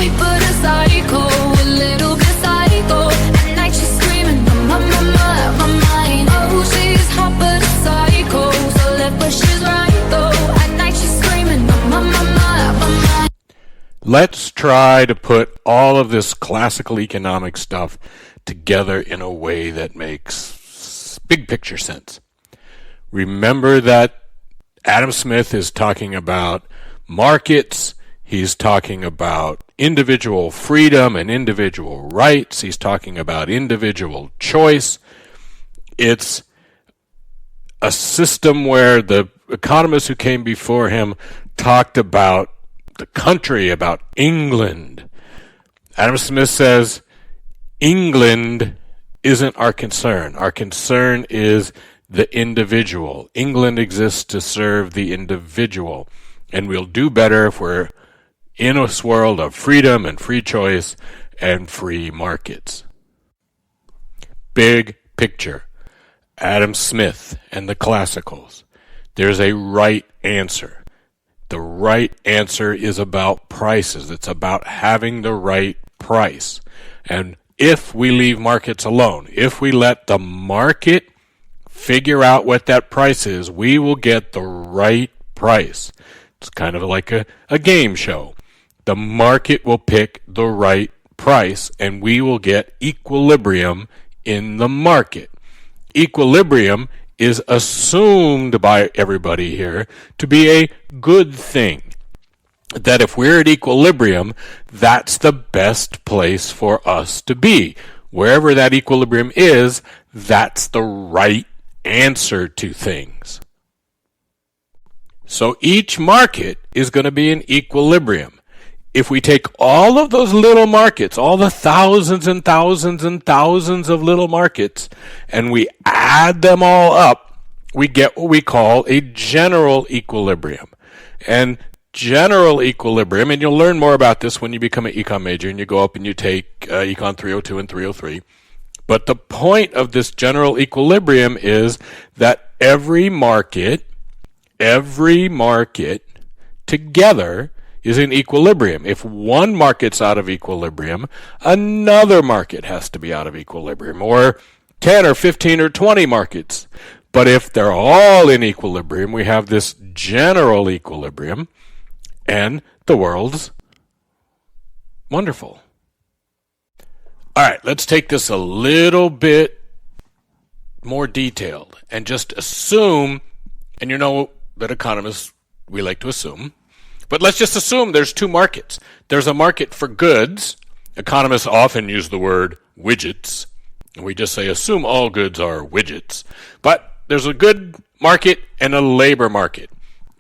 sweet but a psycho, a little bit psycho. At night she's screaming, my mind. Oh, she's hot but a psycho, so left but she's right though. At night she's screaming, my mind. Let's try to put all of this classical economic stuff together in a way that makes big picture sense. Remember that Adam Smith is talking about markets. He's talking about individual freedom and individual rights. He's talking about individual choice. It's a system where the economists who came before him talked about the country, about England. Adam Smith says England isn't our concern. Our concern is the individual. England exists to serve the individual, and we'll do better if we're in a world of freedom and free choice and free markets. Big picture. Adam Smith and the classicals. There's a right answer. The right answer is about prices. It's about having the right price. And if we leave markets alone, if we let the market figure out what that price is, we will get the right price. It's kind of like a game show. The market will pick the right price, and we will get equilibrium in the market. Equilibrium is assumed by everybody here to be a good thing. That if we're at equilibrium, that's the best place for us to be. Wherever that equilibrium is, that's the right answer to things. So each market is going to be in equilibrium. If we take all of those little markets, all the thousands and thousands and thousands of little markets, and we add them all up, we get what we call a general equilibrium. And general equilibrium, and you'll learn more about this when you become an econ major and you go up and you take econ 302 and 303. But the point of this general equilibrium is that every market together is in equilibrium. If one market's out of equilibrium, another market has to be out of equilibrium, or 10 or 15 or 20 markets. But if they're all in equilibrium, we have this general equilibrium, and the world's wonderful. All right, let's take this a little bit more detailed and just assume, and you know that economists, we like to assume, but let's just assume there's two markets. There's a market for goods. Economists often use the word widgets, and we just say assume all goods are widgets. But there's a good market and a labor market.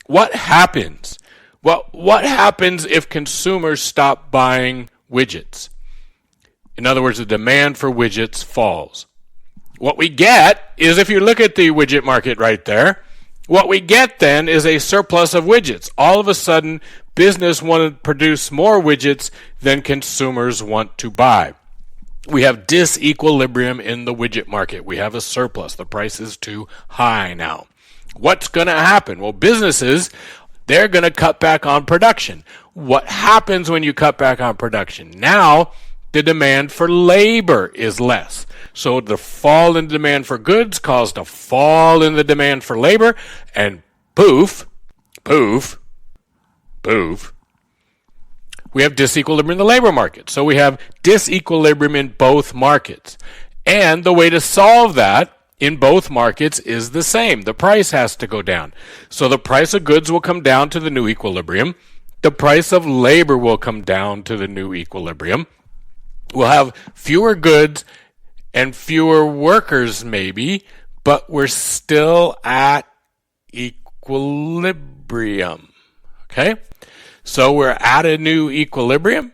What happens? Well, what happens if consumers stop buying widgets? In other words, the demand for widgets falls. What we get is, if you look at the widget market right there, what we get then is a surplus of widgets. All of a sudden, business want to produce more widgets than consumers want to buy. We have disequilibrium in the widget market. We have a surplus. The price is too high now. What's going to happen? Well, businesses, they're going to cut back on production. What happens when you cut back on production? Now, the demand for labor is less. So the fall in demand for goods caused a fall in the demand for labor, and poof, poof, poof, we have disequilibrium in the labor market. So we have disequilibrium in both markets. And the way to solve that in both markets is the same. The price has to go down. So the price of goods will come down to the new equilibrium. The price of labor will come down to the new equilibrium. We'll have fewer goods and fewer workers maybe, but we're still at equilibrium. Okay? So we're at a new equilibrium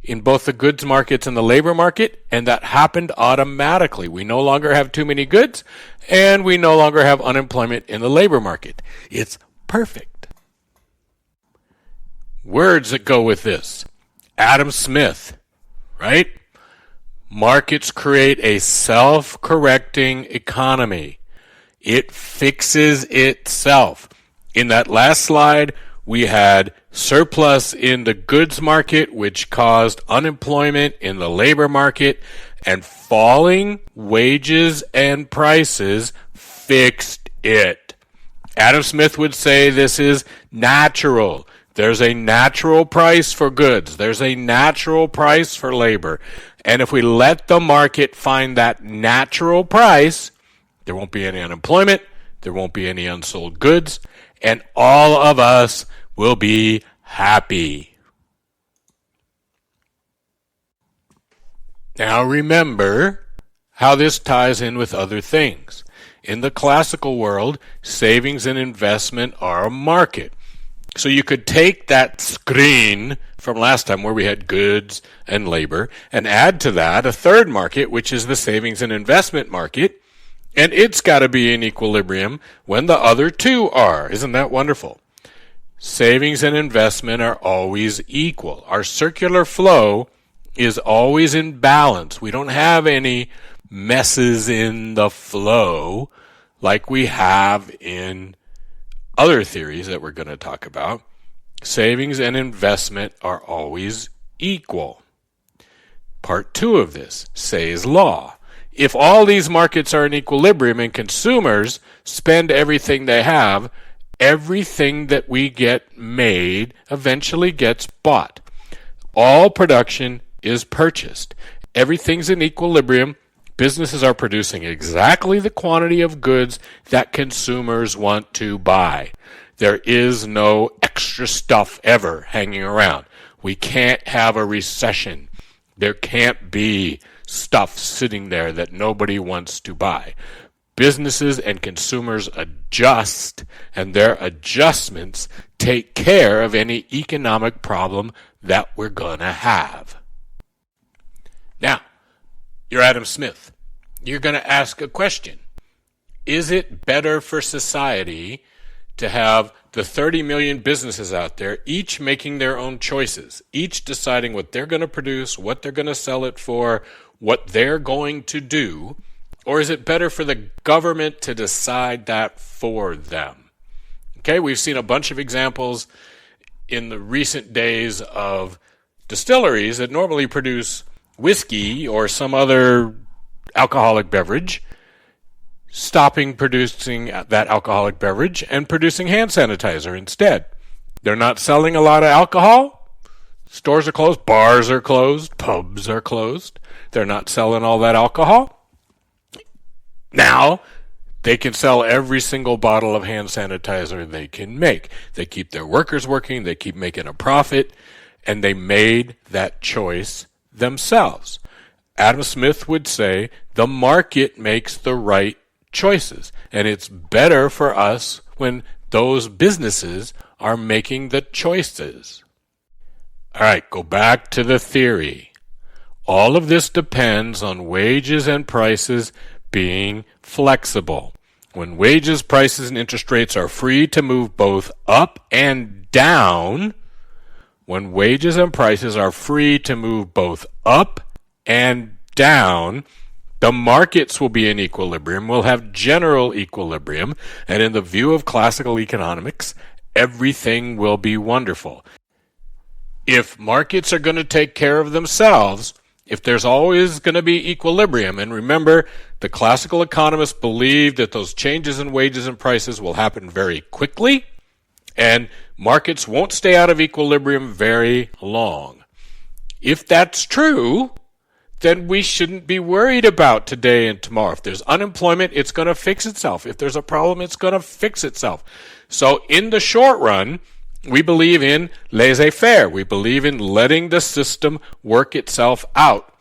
in both the goods markets and the labor market, and that happened automatically. We no longer have too many goods, and we no longer have unemployment in the labor market. It's perfect. Words that go with this. Adam Smith, right? Markets create a self-correcting economy. It fixes itself. In that last slide, We had surplus in the goods market, which caused unemployment in the labor market, and falling wages and prices fixed it. Adam Smith would say this is natural. There's a natural price for goods. There's a natural price for labor. And if we let the market find that natural price, there won't be any unemployment, there won't be any unsold goods, and all of us will be happy. Now remember how this ties in with other things. In the classical world, savings and investment are a market. So you could take that screen from last time where we had goods and labor and add to that a third market, which is the savings and investment market, and it's got to be in equilibrium when the other two are. Isn't that wonderful? Savings and investment are always equal. Our circular flow is always in balance. We don't have any messes in the flow like we have in other theories that we're going to talk about. Savings and investment are always equal. Part 2 of this, Say's law. If all these markets are in equilibrium and consumers spend everything they have, everything that we get made eventually gets bought. All production is purchased. Everything's in equilibrium. Businesses are producing exactly the quantity of goods that consumers want to buy. There is no extra stuff ever hanging around. We can't have a recession. There can't be stuff sitting there that nobody wants to buy. Businesses and consumers adjust, and their adjustments take care of any economic problem that we're going to have. Now, you're Adam Smith. You're going to ask a question. Is it better for society to have the 30 million businesses out there, each making their own choices, each deciding what they're going to produce, what they're going to sell it for, what they're going to do, or is it better for the government to decide that for them? Okay, we've seen a bunch of examples in the recent days of distilleries that normally produce whiskey or some other alcoholic beverage, stopping producing that alcoholic beverage and producing hand sanitizer instead. They're not selling a lot of alcohol. Stores are closed, bars are closed, pubs are closed. They're not selling all that alcohol. Now, they can sell every single bottle of hand sanitizer they can make. They keep their workers working, they keep making a profit, and they made that choice themselves. Adam Smith would say the market makes the right choices, and it's better for us when those businesses are making the choices. All right, go back to the theory. All of this depends on wages and prices being flexible. When wages, prices, and interest rates are free to move both up and down, when wages and prices are free to move both up and down, the markets will be in equilibrium, will have general equilibrium, and in the view of classical economics, everything will be wonderful. If markets are going to take care of themselves, if there's always going to be equilibrium, and remember, the classical economists believe that those changes in wages and prices will happen very quickly, and markets won't stay out of equilibrium very long. If that's true, then we shouldn't be worried about today and tomorrow. If there's unemployment, it's going to fix itself. If there's a problem, it's going to fix itself. So in the short run, we believe in laissez-faire. We believe in letting the system work itself out.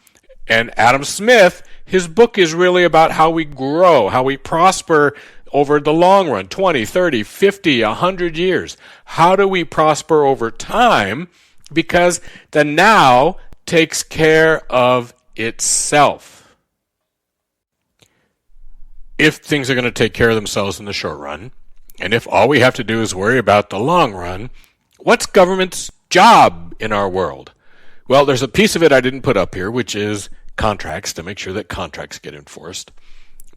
And Adam Smith, his book is really about how we grow, how we prosper over the long run, 20, 30, 50, 100 years. How do we prosper over time? Because the now takes care of itself. If things are going to take care of themselves in the short run, and if all we have to do is worry about the long run, what's government's job in our world? Well, there's a piece of it I didn't put up here, which is contracts, to make sure that contracts get enforced.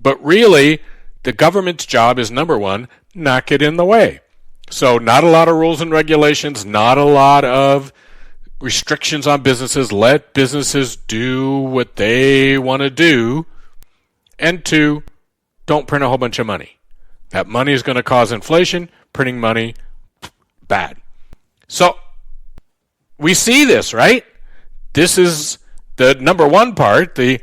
But really, the government's job is, number one, not get in the way. So not a lot of rules and regulations, not a lot of restrictions on businesses. Let businesses do what they want to do. And 2, don't print a whole bunch of money. That money is going to cause inflation. Printing money, bad. So we see this, right? This is the number one part. The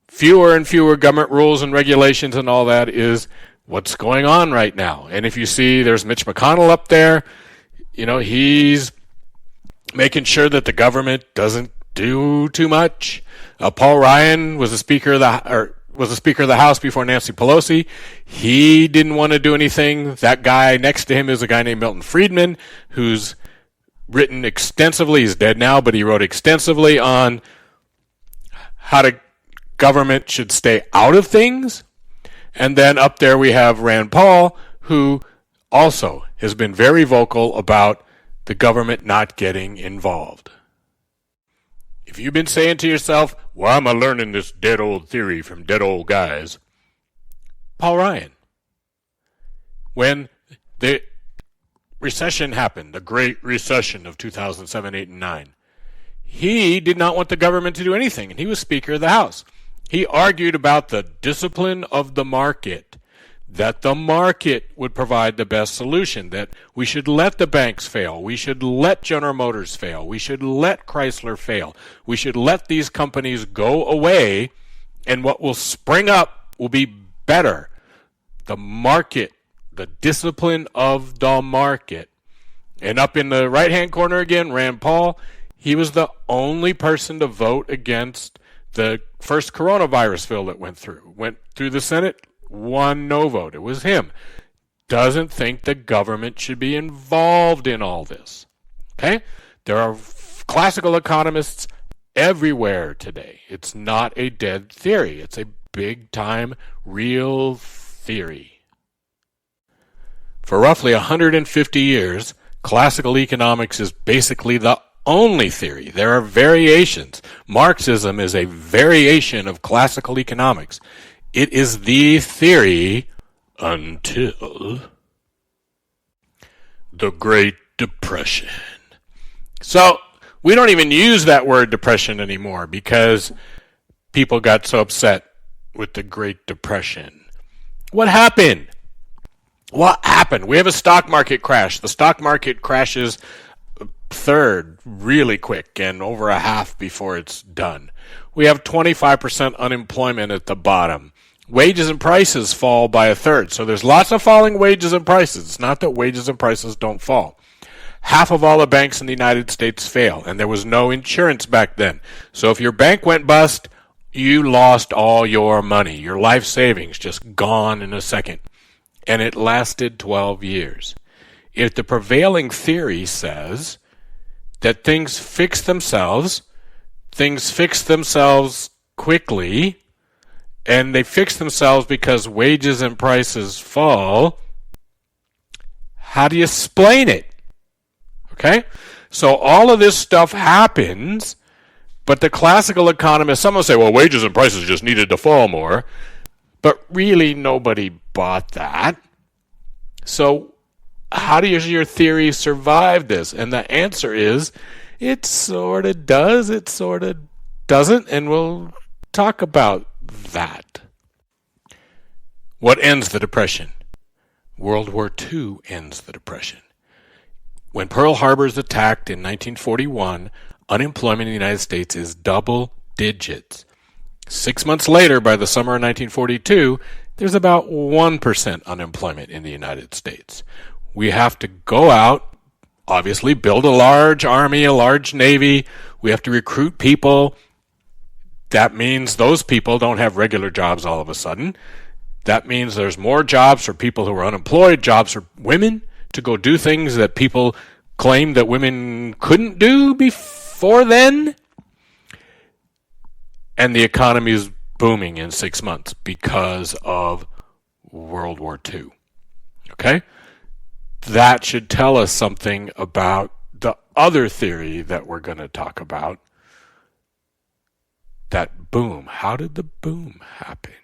fewer and fewer government rules and regulations and all that is what's going on right now. And if you see, there's Mitch McConnell up there. He's making sure that the government doesn't do too much. Paul Ryan was the Speaker of the House before Nancy Pelosi. He didn't want to do anything. That guy next to him is a guy named Milton Friedman, who's written extensively. He's dead now, but he wrote extensively on how the government should stay out of things. And then up there we have Rand Paul, who also has been very vocal about the government not getting involved. If you've been saying to yourself, why am I learning this dead old theory from dead old guys? Paul Ryan. When the recession happened, the Great Recession of 2007, 8, and 9, he did not want the government to do anything, and he was Speaker of the House. He argued about the discipline of the market, that the market would provide the best solution, that we should let the banks fail, we should let General Motors fail, we should let Chrysler fail, we should let these companies go away, and what will spring up will be better. The market, the discipline of the market. And up in the right-hand corner again, Rand Paul, he was the only person to vote against the first coronavirus bill that went through the Senate. 1 no vote. It was him. Doesn't think the government should be involved in all this. Okay? There are classical economists everywhere today. It's not a dead theory. It's a big-time, real theory. For roughly 150 years, classical economics is basically the only theory. There are variations. Marxism is a variation of classical economics. It is the theory until the Great Depression. So we don't even use that word depression anymore because people got so upset with the Great Depression. What happened? What happened? We have a stock market crash. The stock market crashes a third really quick and over a half before it's done. We have 25% unemployment at the bottom. Wages and prices fall by a third. So there's lots of falling wages and prices. It's not that wages and prices don't fall. Half of all the banks in the United States fail, and there was no insurance back then. So if your bank went bust, you lost all your money. Your life savings just gone in a second. And it lasted 12 years. If the prevailing theory says that things fix themselves quickly, and they fix themselves because wages and prices fall, how do you explain it? Okay? So all of this stuff happens, but the classical economists, some will say, well, wages and prices just needed to fall more. But really, nobody bought that. So how does your theory survive this? And the answer is, it sort of does, it sort of doesn't, and we'll talk about that. What ends the Depression? World War II ends the Depression. When Pearl Harbor is attacked in 1941, unemployment in the United States is double digits. 6 months later, by the summer of 1942, there's about 1% unemployment in the United States. We have to go out, obviously build a large army, a large navy. We have to recruit people. That means those people don't have regular jobs all of a sudden. That means there's more jobs for people who are unemployed, jobs for women to go do things that people claimed that women couldn't do before then. And the economy is booming in 6 months because of World War II. Okay? That should tell us something about the other theory that we're going to talk about. That boom. How did the boom happen?